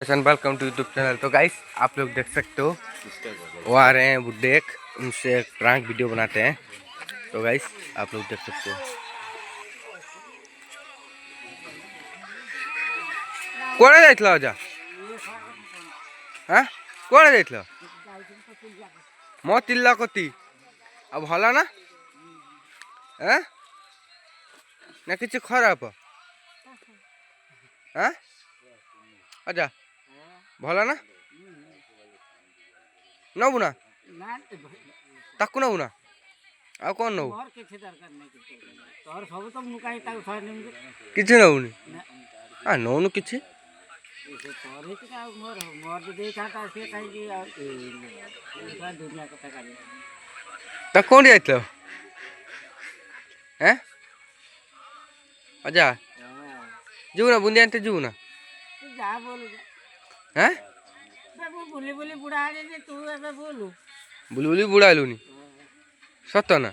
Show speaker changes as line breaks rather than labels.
Welcome to YouTube channel. तो guys आप लोग देख सकते हो वो आ रहे हैं बुड्ढे एक, उनसे एक प्रैंक वीडियो बनाते हैं। तो गाइस आप लोग देख सकते हो। कोड़े जाइथिल अजा हाँ कोड़े जाइथिल मो तिल्ला कति अब भला ना हाँ ना किसी खराब हाँ अजा भला ना नबु ना ताकू नबु ना ଆଉ କଣ ନବୁ କିଛି ନବୁନି ଆ ନଉନୁ କିଛି ତା କୋଉଠି ଯାଇଥିଲ ହେଁ ଅଜା ଯିବୁ ନା ବୁନ୍ଦି ଆଣିତେ ଯିବୁ ନା ହେଁ ବୁଲି ବୁଲି ବୁଢା ହେଲୁନି ସତ ନା